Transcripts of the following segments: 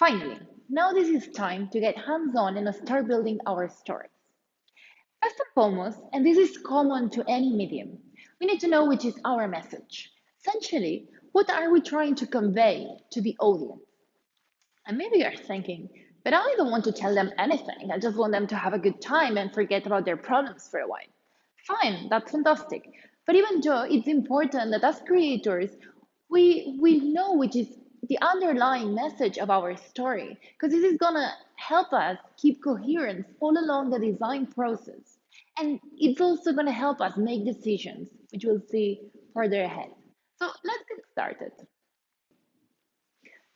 Finally, now this is time to get hands-on and start building our stories. First and foremost, and this is common to any medium, we need to know which is our message. Essentially, what are we trying to convey to the audience? And maybe you're thinking, but I don't want to tell them anything. I just want them to have a good time and forget about their problems for a while. Fine, that's fantastic. But even though it's important that as creators, we know which is the underlying message of our story, because this is gonna help us keep coherence all along the design process. And it's also gonna help us make decisions, which we'll see further ahead. So let's get started.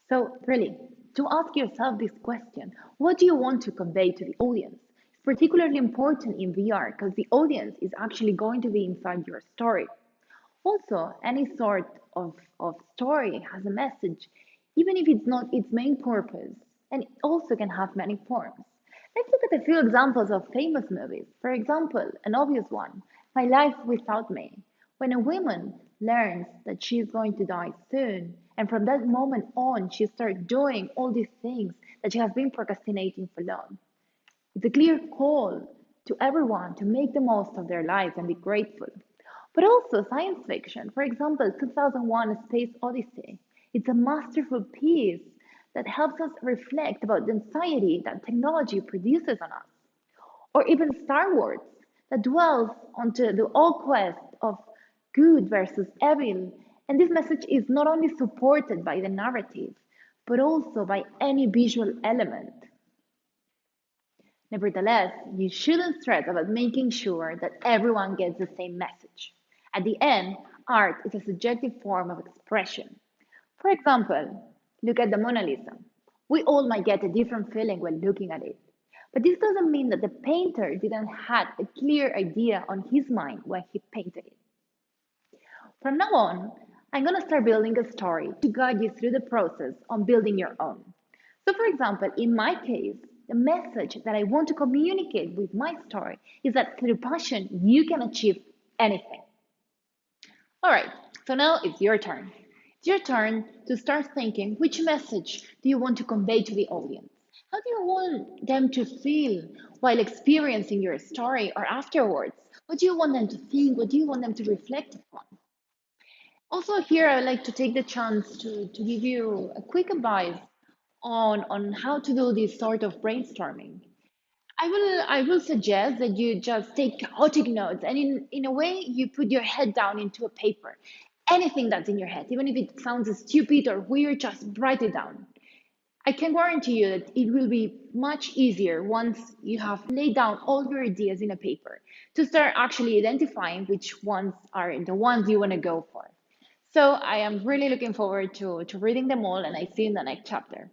So, really, to ask yourself this question, what do you want to convey to the audience? It's particularly important in VR because the audience is actually going to be inside your story. Also, any sort of story has a message, even if it's not its main purpose, and it also can have many forms. Let's look at a few examples of famous movies. For example, an obvious one, My Life Without Me, when a woman learns that she is going to die soon, and from that moment on, she starts doing all these things that she has been procrastinating for long. It's a clear call to everyone to make the most of their lives and be grateful. But also science fiction. For example, 2001 A Space Odyssey. It's a masterful piece that helps us reflect about the anxiety that technology produces on us. Or even Star Wars, that dwells onto the old quest of good versus evil. And this message is not only supported by the narrative, but also by any visual element. Nevertheless, you shouldn't stress about making sure that everyone gets the same message. At the end, art is a subjective form of expression. For example, look at the Mona Lisa. We all might get a different feeling when looking at it. But this doesn't mean that the painter didn't have a clear idea on his mind when he painted it. From now on, I'm going to start building a story to guide you through the process on building your own. So, for example, in my case, the message that I want to communicate with my story is that through passion, you can achieve anything. All right, so now it's your turn. It's your turn to start thinking which message do you want to convey to the audience? How do you want them to feel while experiencing your story or afterwards? What do you want them to think? What do you want them to reflect upon? Also, here I would like to take the chance to give you a quick advice on how to do this sort of brainstorming. I will suggest that you just take chaotic notes and in a way you put your head down into a paper. Anything that's in your head, even if it sounds stupid or weird, just write it down. I can guarantee you that it will be much easier once you have laid down all your ideas in a paper to start actually identifying which ones are the ones you want to go for. So I am really looking forward to reading them all and I see you in the next chapter.